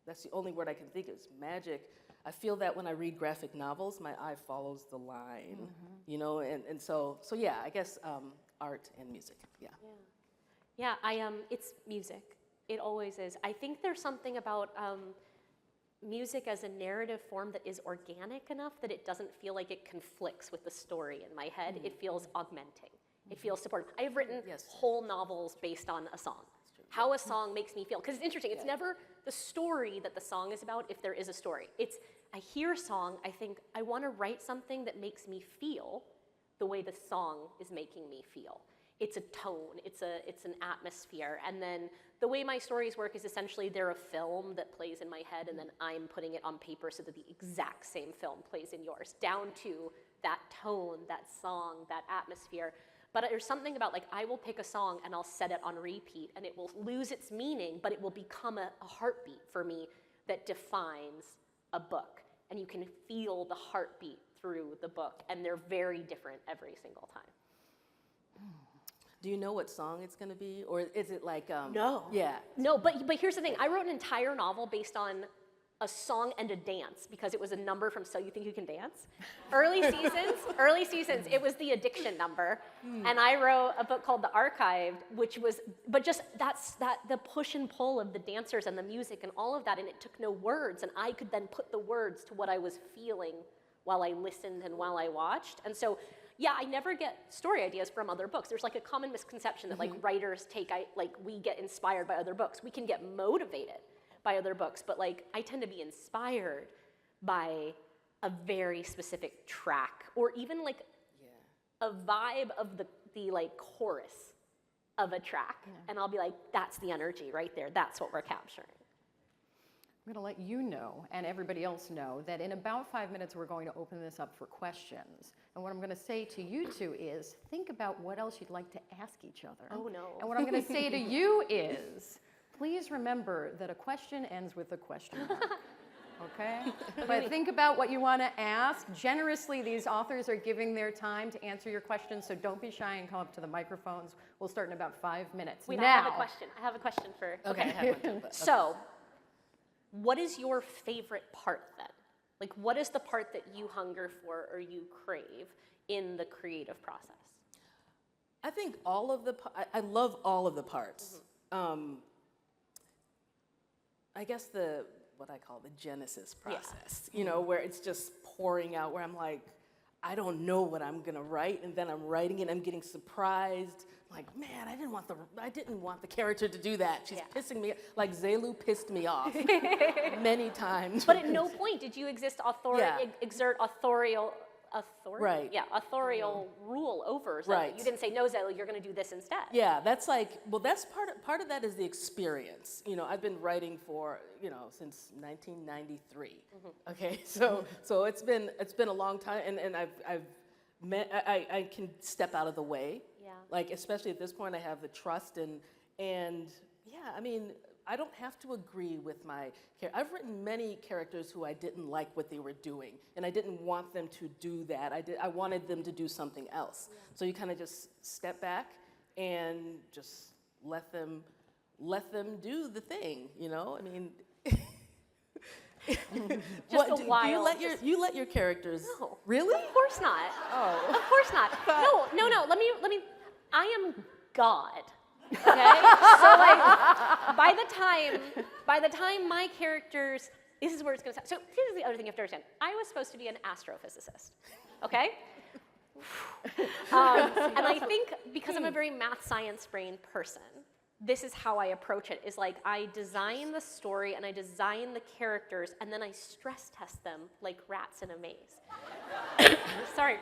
that's the only word I can think of, is magic. I feel that when I read graphic novels, my eye follows the line, you know, and so yeah, I guess art and music, yeah. Yeah, it's music. It always is. I think there's something about music as a narrative form that is organic enough that it doesn't feel like it conflicts with the story in my head. It feels augmenting. It feels supportive. I've written whole novels based on a song. How a song makes me feel. Because it's interesting, it's never the story that the song is about if there is a story. It's, I hear a song, I think, I want to write something that makes me feel the way the song is making me feel. it's a tone, it's an atmosphere. And then the way my stories work is essentially they're a film that plays in my head, and then I'm putting it on paper so that the exact same film plays in yours, down to that tone, that song, that atmosphere. But there's something about, like, I will pick a song and I'll set it on repeat, and it will lose its meaning, but it will become a heartbeat for me that defines a book. And you can feel the heartbeat through the book, and they're very different every single time. Do you know what song it's going to be, or is it like? No. Yeah. No, but here's the thing. I wrote an entire novel based on a song and a dance because it was a number from So You Think You Can Dance. Early seasons, it was the addiction number. And I wrote a book called The Archived, which was, but just the push and pull of the dancers and the music and all of that, and it took no words, and I could then put the words to what I was feeling while I listened and while I watched. And so, yeah, I never get story ideas from other books. There's like a common misconception that like writers we get inspired by other books. We can get motivated by other books, but like I tend to be inspired by a very specific track, or even like a vibe of the like chorus of a track, and I'll be like, that's the energy right there. That's what we're capturing. I'm going to let you know, and everybody else know, that in about 5 minutes we're going to open this up for questions. And what I'm going to say to you two is, think about what else you'd like to ask each other. Oh no. And what I'm going to say to you is, please remember that a question ends with a question mark. Okay? But think about what you want to ask. Generously, these authors are giving their time to answer your questions, so don't be shy and come up to the microphones. We'll start in about 5 minutes. Wait, now, I have a question for. Okay. I have one too, but- So, what is your favorite part then? Like, what is the part that you hunger for or you crave in the creative process? I think all of the. I love all of the parts. I guess what I call the genesis process. You know, where it's just pouring out. Where I'm like, I don't know what I'm gonna write, and then I'm writing it. I'm getting surprised. Like, man, I didn't want the character to do that. She's pissing me. Like Zelu pissed me off many times. But at no point did you exert authorial Right. Yeah, authorial rule over Zelu. Right. You didn't say, no, Zelu, you're going to do this instead. Yeah, that's like, well, that's part of that is the experience. You know, I've been writing for, since 1993. Okay, so it's been a long time, and I can step out of the way. Yeah. Like, especially at this point, I have the trust and yeah, I mean, I don't have to agree with my character. I've written many characters who I didn't like what they were doing, and I didn't want them to do that. I wanted them to do something else. Yeah. So you kind of just step back and just let them do the thing. I mean. You let your characters. No. Really? Of course not. Oh. Of course not. No. Let me. I am God. Okay? So like, by the time my characters, this is where it's going to. So here's the other thing you have to understand. I was supposed to be an astrophysicist. Okay. And I think because I'm a very math science brain person, this is how I approach it, is like I design the story and I design the characters and then I stress test them like rats in a maze. Sorry.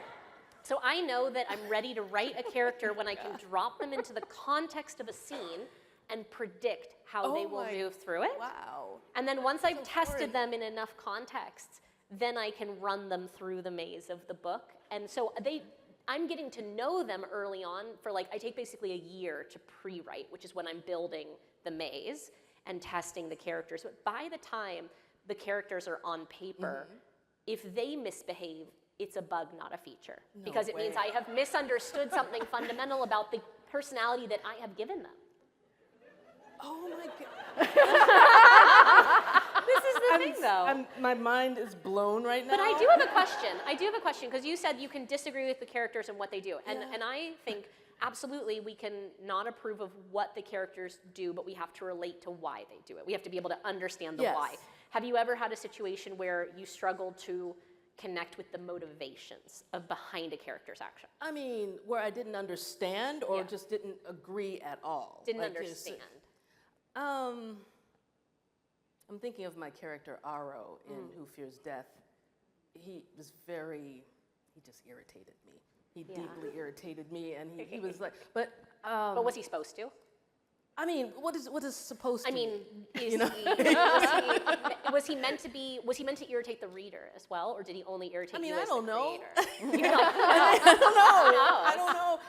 So I know that I'm ready to write a character when I can drop them into the context of a scene and predict how they will move through it. Wow. And then once I've tested them in enough contexts, then I can run them through the maze of the book. And so I'm getting to know them early on for I take basically a year to pre-write, which is when I'm building the maze and testing the characters. But by the time the characters are on paper, if they misbehave, it's a bug, not a feature. Because it means I have misunderstood something fundamental about the personality that I have given them. Oh my God. This is the thing, though. My mind is blown right now. But I do have a question, because you said you can disagree with the characters and what they do. And I think absolutely we can not approve of what the characters do, but we have to relate to why they do it. We have to be able to understand the why. Have you ever had a situation where you struggled to connect with the motivations behind a character's action? I mean, where I didn't understand or just didn't agree at all. Didn't understand. I'm thinking of my character Aro in Who Fears Death. He just irritated me. He Yeah. deeply irritated me, and he was like, but But was he supposed to? I mean, what is supposed I to? mean, You know? was he meant to be? Was he meant to irritate the reader as well, or did he only irritate I mean, you I as don't the know. creator? I don't know.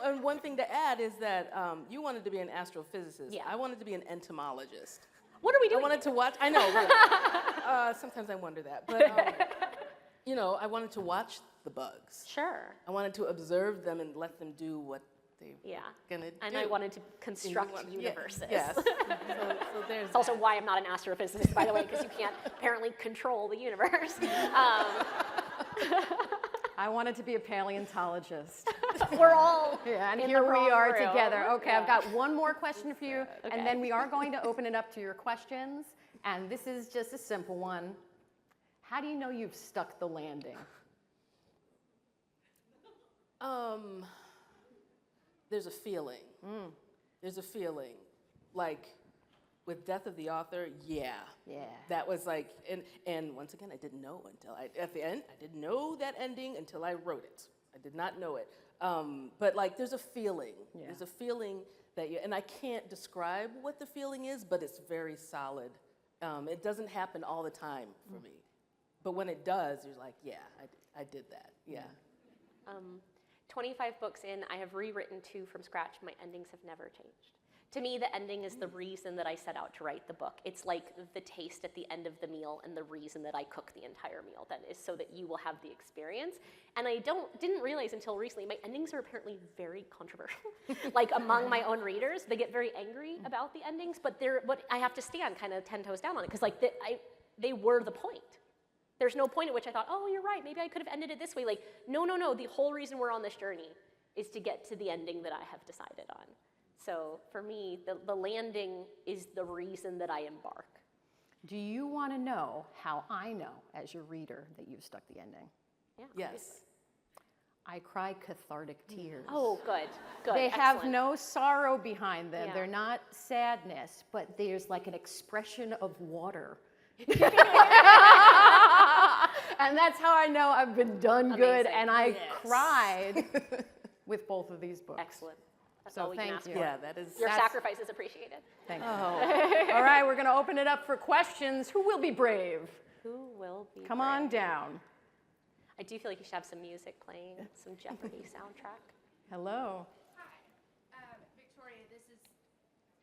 And one thing to add is that you wanted to be an astrophysicist. Yeah. I wanted to be an entomologist. What are we I doing? wanted to watch. I know. Right. Sometimes I wonder that, but you know, I wanted to watch the bugs. Sure. I wanted to observe them and let them do what they Yeah. gonna And do. I wanted to construct Yeah, universes. Yes. so there's It's also why I'm not an astrophysicist, by the way, because you can't apparently control the universe. I wanted to be a paleontologist. We're all Yeah, and in here the we wrong are room. together. Okay, I've Yeah. got one more question for you, Okay. and then we are going to open it up to your questions. And this is just a simple one. How do you know you've stuck the landing? There's a feeling. There's a feeling, like with Death of the Author. Yeah. Yeah. That was like, and once again, I didn't know until at the end, I didn't know that ending until I wrote it. I did not know it. But like, there's a feeling. Yeah. There's a feeling that you, and I can't describe what the feeling is, but it's very solid. It doesn't happen all the time for me. But when it does, you're like, yeah, I did that. Yeah. 25 books in, I have rewritten 2 from scratch. My endings have never changed. To me, the ending is the reason that I set out to write the book. It's like the taste at the end of the meal, and the reason that I cook the entire meal then is so that you will have the experience. And I didn't realize until recently, my endings are apparently very controversial. Like among my own readers, they get very angry about the endings, but I have to stand kind of 10 toes down on it, because like they were the point. There's no point at which I thought, oh, you're right, maybe I could have ended it this way. Like, no, the whole reason we're on this journey is to get to the ending that I have decided on. So for me, the landing is the reason that I embark. Do you want to know how I know, as your reader, that you've stuck the ending? Yeah. Yes. I cry cathartic tears. Oh, good. They have excellent. no sorrow behind them. Yeah. They're not sadness, but there's like an expression of water. And that's how I know I've been done good, Amazing. and I Yes. cried with both of these books. Excellent. That's So all we can thank ask you. for. Yeah, that is. Your That's- sacrifice is appreciated. Thank you. Oh. All right, we're going to open it up for questions. Who will be brave? Who will be Come on brave? down. I do feel like you should have some music playing, some Jeopardy soundtrack. Hello. Hi, Victoria, this is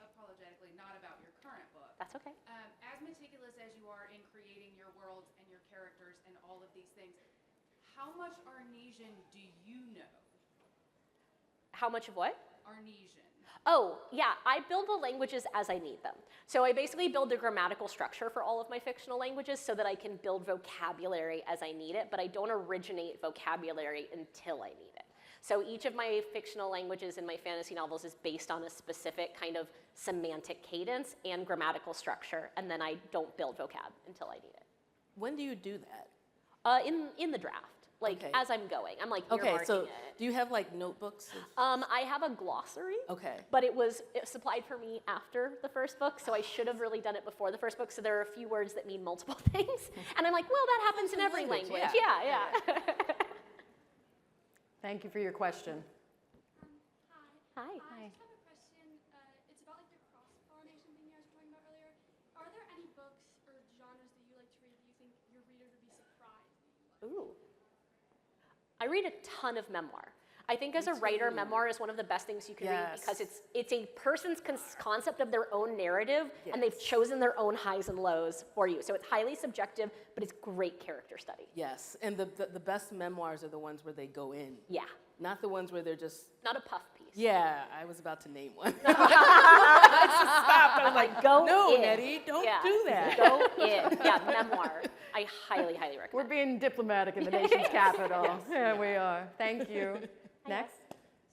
apologetically not about your current book. That's okay. As meticulous as you are in creating your worlds and your characters and all of these things, how much Arnesian do you know? How much of what? Arnesian. Oh, yeah, I build the languages as I need them. So I basically build the grammatical structure for all of my fictional languages so that I can build vocabulary as I need it, but I don't originate vocabulary until I need it. So each of my fictional languages in my fantasy novels is based on a specific kind of semantic cadence and grammatical structure, and then I don't build vocab until I need it. When do you do that? In the draft, like Okay. as I'm going. I'm like Okay, earmarking so it. do you have like notebooks? of- I have a glossary. Okay. But it was supplied for me after the first book, so I should have really done it before the first book. So there are a few words that mean multiple things, and I'm like, well, that happens in every language, language. yeah. Yeah. Thank you for your question. Hi. Hi. I just have a question. It's about like the cross-pollination thing you guys were talking about earlier. Are there any books or genres that you like to read that you think your readers would be surprised that you like? Ooh. I read a ton of memoir. I think as a writer, memoir is one of the best things you can read because Yes. it's a person's concept of their own narrative, and they've chosen their own highs and lows for you. So it's highly subjective, but it's great character study. Yes, and the best memoirs are the ones where they go in, Yeah, not the ones where they're just. not a puff piece. Yeah, I was about to name one. I was like, go No, in. Nettie, don't Yeah. do that. Go in. Yeah, memoir. I highly, highly recommend. We're being diplomatic in the nation's capital. Yeah, we are. Thank you. Next.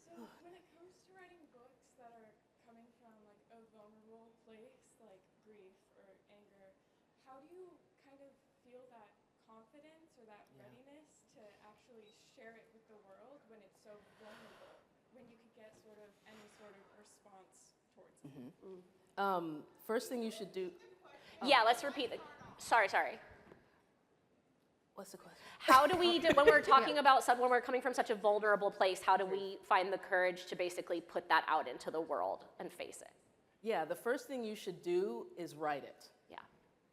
So when it comes to writing books that are coming from like a vulnerable place, like grief or anger, how do you kind of feel that confidence or that readiness to actually share it with the world when it's so vulnerable, when you could get sort of any sort of response towards it? First thing you should do. Yeah, let's repeat it. Sorry. What's the question? How do we, when we're talking about, when we're coming from such a vulnerable place, how do we find the courage to basically put that out into the world and face it? Yeah, the first thing you should do is write it. Yeah.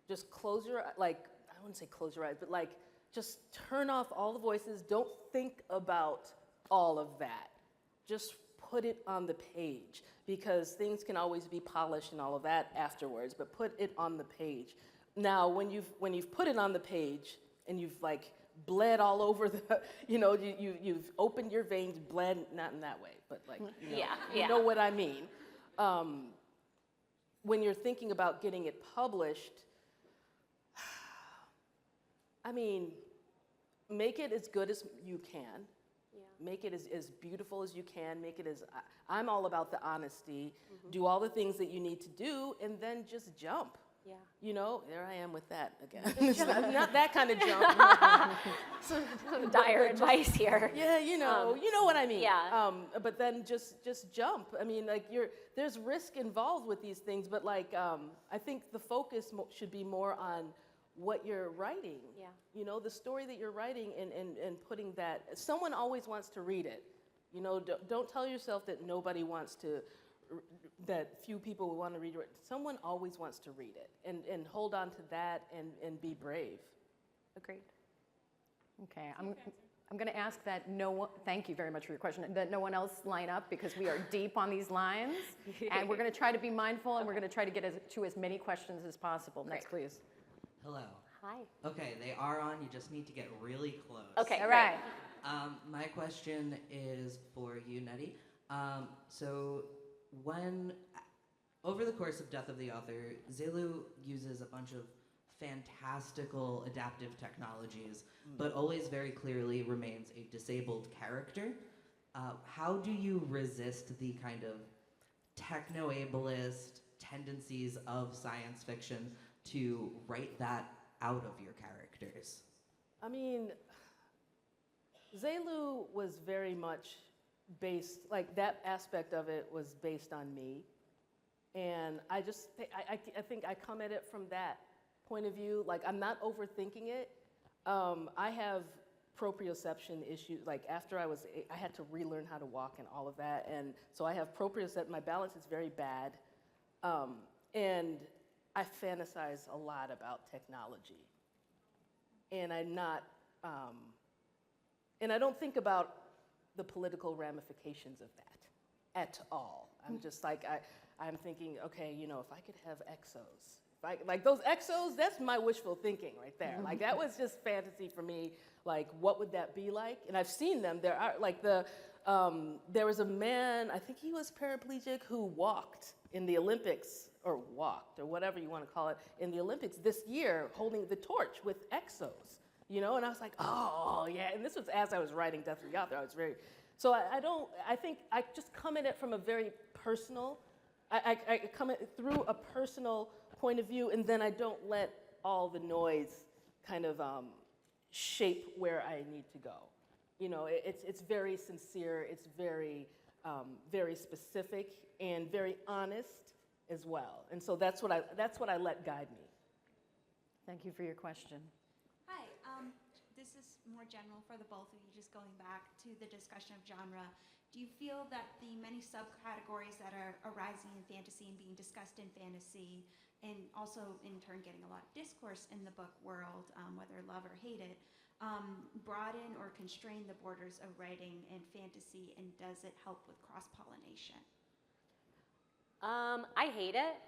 Just close your, like, I wouldn't say close your eyes, but like, just turn off all the voices. Don't think about all of that. Just put it on the page, because things can always be polished and all of that afterwards, but put it on the page. Now, when you've put it on the page and you've like bled all over the, you've opened your veins, bled, not in that way, but like, you know what I mean. When you're thinking about getting it published, I mean, make it as good as you can. Yeah. Make it as beautiful as you can. Make it as, I'm all about the honesty. Mm-hmm. Do all the things that you need to do, and then just jump. Yeah. There I am with that again. Not that kind of jump. Some dire advice here. Yeah, you know what I mean. Yeah. But then just jump. I mean, like there's risk involved with these things, but like I think the focus should be more on what you're writing. Yeah. The story that you're writing and putting that. Someone always wants to read it. Don't tell yourself that nobody wants to. That few people will want to read it. Someone always wants to read it, and hold on to that and be brave. Agreed. Okay, I'm going to ask that thank you very much for your question, that no one else line up, because we are deep on these lines, and we're going to try to be mindful, and we're going to try to get to as many questions as possible. Next, please. Hello. Hi. Okay, they are on. You just need to get really close. Okay, all right. My question is for you, Nettie. So over the course of Death of the Author, Zelu uses a bunch of fantastical adaptive technologies, but always very clearly remains a disabled character. How do you resist the kind of techno-ableist tendencies of science fiction to write that out of your characters? I mean, Zelu was very much based, like that aspect of it was based on me. And I just, I think I come at it from that point of view. Like, I'm not overthinking it. I have proprioception issues. Like, after I had to relearn how to walk and all of that. And so I have proprioception, my balance is very bad. And I fantasize a lot about technology. And I'm not, and I don't think about the political ramifications of that at all. I'm just like, I'm thinking, okay, if I could have exos, like those exos, that's my wishful thinking right there. Like that was just fantasy for me. Like, what would that be like? And I've seen them. There are like there was a man, I think he was paraplegic, who walked in the Olympics, or whatever you want to call it, in the Olympics this year, holding the torch with exos. And I was like, oh, yeah. And this was as I was writing Death of the Author. So I think I just come at it from a very personal, I come at it through a personal point of view, and then I don't let all the noise kind of shape where I need to go. It's very sincere, it's very, very specific, and very honest as well. And so that's what I let guide me. Thank you for your question. Hi, this is more general for the both of you, just going back to the discussion of genre. Do you feel that the many subcategories that are arising in fantasy and being discussed in fantasy, and also in turn getting a lot of discourse in the book world, whether love or hate it, broaden or constrain the borders of writing and fantasy, and does it help with cross-pollination? I hate it.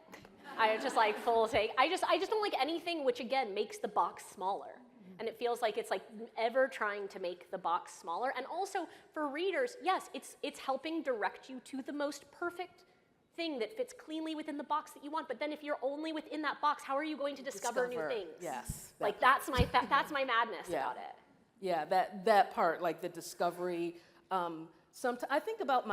I just like full take. I just don't like anything which again makes the box smaller. And it feels like it's like ever trying to make the box smaller. And also for readers, yes, it's helping direct you to the most perfect thing that fits cleanly within the box that you want. But then if you're only within that box, how are you going to discover new things? Yes. Like that's my madness about it. Yeah, that part, like the discovery. I think about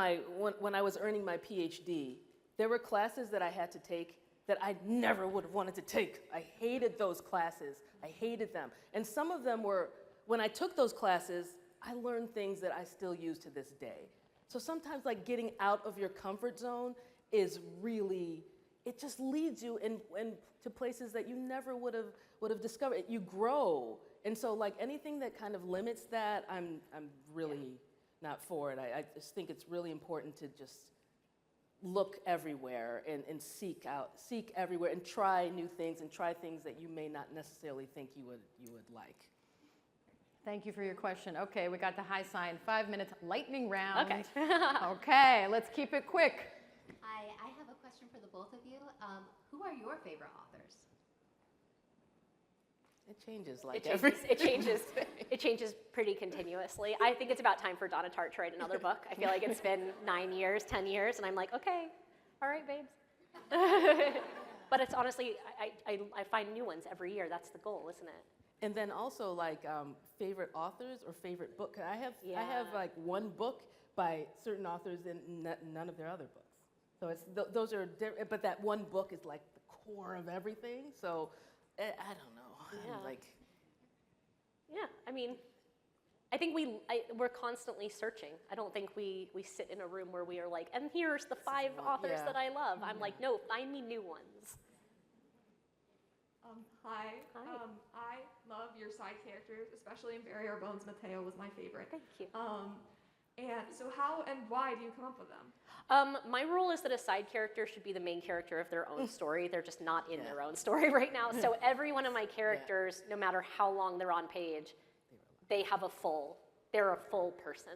when I was earning my PhD, there were classes that I had to take that I never would have wanted to take. I hated those classes. I hated them. And some of them were, when I took those classes, I learned things that I still use to this day. So sometimes like getting out of your comfort zone is really, it just leads you in to places that you never would have discovered. You grow, and so like anything that kind of limits that, I'm really not for it. I just think it's really important to just look everywhere and seek everywhere and try new things and try things that you may not necessarily think you would like. Thank you for your question. Okay, we got the high sign. 5 minutes lightning round. Okay. Okay, let's keep it quick. Hi, I have a question for the both of you. Who are your favorite authors? It changes like It changes pretty continuously. I think it's about time for Donna Tartt to write another book. I feel like it's been 9 years, 10 years, and I'm like, okay, all right, babes. But it's honestly, I find new ones every year. That's the goal, isn't it? And then also like favorite authors or favorite book. I have like one book by certain authors and none of their other books. So it's those are but that one book is like the core of everything. So I don't know. Yeah. I'm like, Yeah, I mean, I think we're constantly searching. I don't think we sit in a room where we are like, and here's the 5 authors yeah. that I love. I'm like, no, find me new ones. Hi. Hi. I love your side characters, especially in Bury Our Bones. Mateo was my favorite. Thank you. And so how and why do you come up with them? My rule is that a side character should be the main character of their own story. They're just not in their own story right now. So every one of my characters, no matter how long they're on page, they're a full person.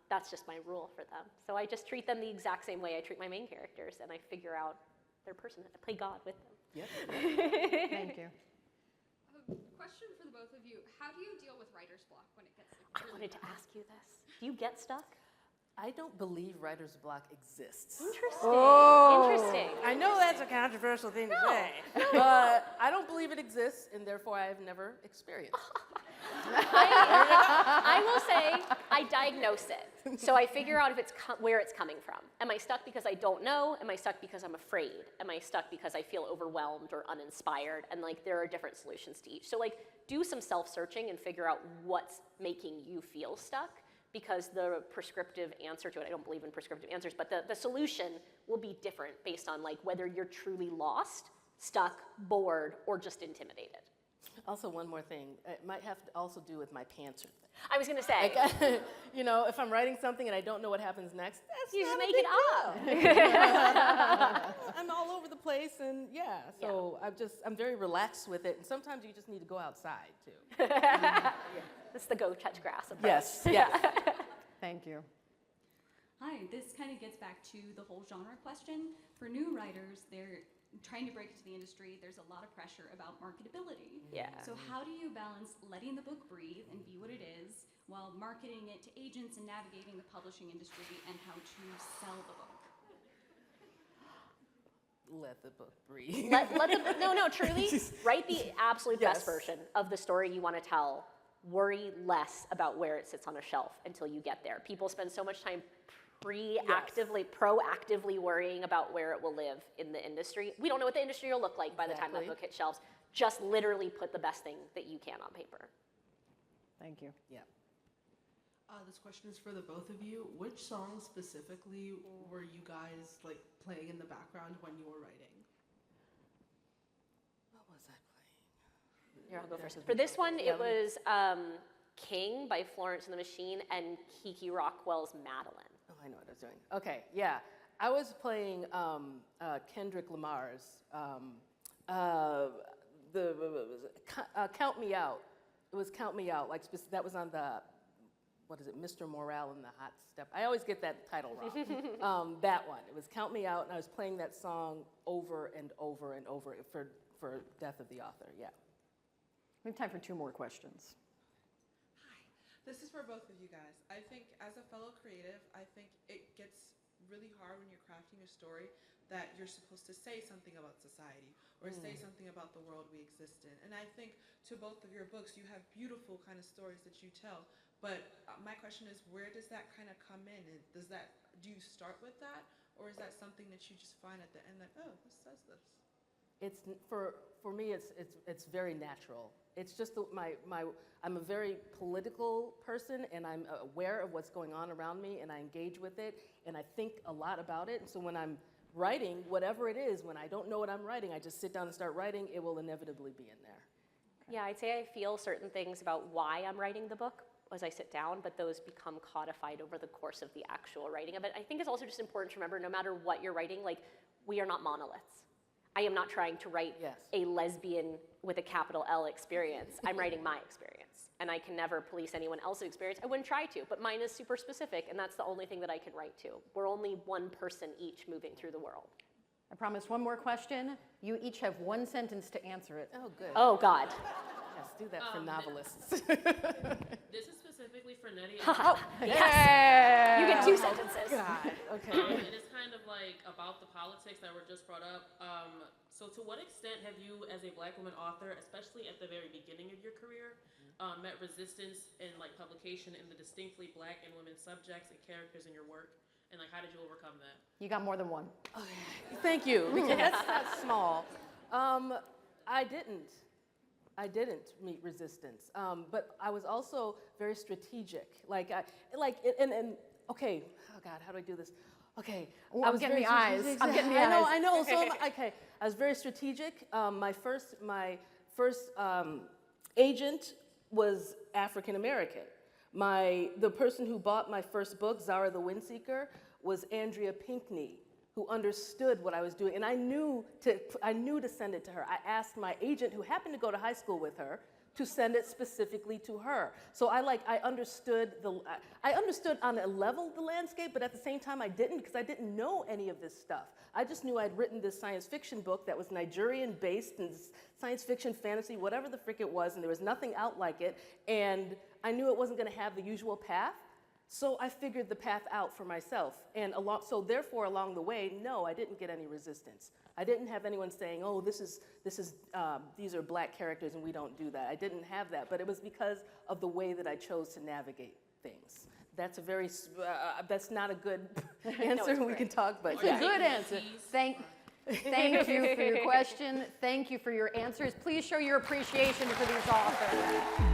That's just my rule for them. So I just treat them the exact same way I treat my main characters, and I figure out their person. I play God with them. yep. Thank you. Question for the both of you. How do you deal with writer's block when it gets I wanted to ask you this. Do you get stuck? I don't believe writer's block exists. Interesting. Interesting. I know that's a controversial thing to say, but I don't believe it exists, and therefore I have never experienced. I will say I diagnose it. So I figure out if it's where it's coming from. Am I stuck because I don't know? Am I stuck because I'm afraid? Am I stuck because I feel overwhelmed or uninspired? And like there are different solutions to each. So like do some self-searching and figure out what's making you feel stuck, because the prescriptive answer to it, I don't believe in prescriptive answers, but the solution will be different based on like whether you're truly lost, stuck, bored, or just intimidated. Also, one more thing. It might have to also do with my pantser thing. I was gonna say, Like, you know, if I'm writing something and I don't know what happens next, that's you just not a make big it deal. up. I'm all over the place, and so I'm very relaxed with it. And sometimes you just need to go outside too. It's the go touch grass approach. Yes, yes. Thank you. Hi, this kind of gets back to the whole genre question. For new writers, they're trying to break into the industry. There's a lot of pressure about marketability. Yeah. So how do you balance letting the book breathe and be what it is while marketing it to agents and navigating the publishing industry and how to sell the book? Let the book breathe. No, truly, write the absolute best Yes. version of the story you want to tell. Worry less about where it sits on a shelf until you get there. People spend so much time proactively worrying about where it will live in the industry. We don't know what the industry will look like by the time that Exactly. book hits shelves. Just literally put the best thing that you can on paper. Thank you. Yeah. This question is for the both of you. Which song specifically were you guys like playing in the background when you were writing? What was I playing? Here, I'll go first. For this one, it was King by Florence and the Machine and Kiki Rockwell's Madeline. Oh, I know what I was doing. Okay, yeah. I was playing Kendrick Lamar's Count Me Out. It was Count Me Out. That was on the, what is it, Mr. Morale and the Hot Step. I always get that title wrong. That one. It was Count Me Out, and I was playing that song over and over and over for Death of the Author, yeah. We have time for 2 more questions. This is for both of you guys. I think as a fellow creative, I think it gets really hard when you're crafting a story that you're supposed to say something about society or say something about the world we exist in. And I think to both of your books, you have beautiful kind of stories that you tell. But my question is, where does that kind of come in? And do you start with that? Or is that something that you just find at the end that, oh, this says this? It's for me. It's very natural. It's just I'm a very political person, and I'm aware of what's going on around me, and I engage with it, and I think a lot about it. And so when I'm writing, whatever it is, when I don't know what I'm writing, I just sit down and start writing, it will inevitably be in there. Yeah, I'd say I feel certain things about why I'm writing the book as I sit down, but those become codified over the course of the actual writing of it. I think it's also just important to remember, no matter what you're writing, like, we are not monoliths. I am not trying to write a lesbian with a capital L experience. I'm writing my experience, and I can never police anyone else's experience. I wouldn't try to, but mine is super specific, and that's the only thing that I can write to. We're only one person each moving through the world. I promise one more question. You each have 1 sentence to answer it. Oh, good. Oh, God. Yes, do that for novelists. This is specifically for Nettie. Yes. You get 2 sentences. God, okay. It is kind of like about the politics that were just brought up. So to what extent have you, as a Black woman author, especially at the very beginning of your career, met resistance in like publication in the distinctly Black and women subjects and characters in your work? And like, how did you overcome that? You got more than one. Okay. Thank you, because that's not small. I didn't meet resistance, but I was also very strategic. Okay, oh God, how do I do this? Okay, I was getting the eyes. I'm getting the eyes. I know. So okay, I was very strategic. My first agent was African American. The person who bought my first book, Zara the Windseeker, was Andrea Pinkney, who understood what I was doing, and I knew to send it to her. I asked my agent, who happened to go to high school with her, to send it specifically to her. So I understood on a level the landscape, but at the same time I didn't, because I didn't know any of this stuff. I just knew I'd written this science fiction book that was Nigerian based and science fiction, fantasy, whatever the frick it was, and there was nothing out like it, and I knew it wasn't going to have the usual path. So I figured the path out for myself, and therefore along the way, no, I didn't get any resistance. I didn't have anyone saying, "Oh, these are Black characters and we don't do that." I didn't have that, but it was because of the way that I chose to navigate things. That's that's not a good answer. We can talk, but it's a good answer. Thank you for your question. Thank you for your answers. Please show your appreciation for these authors.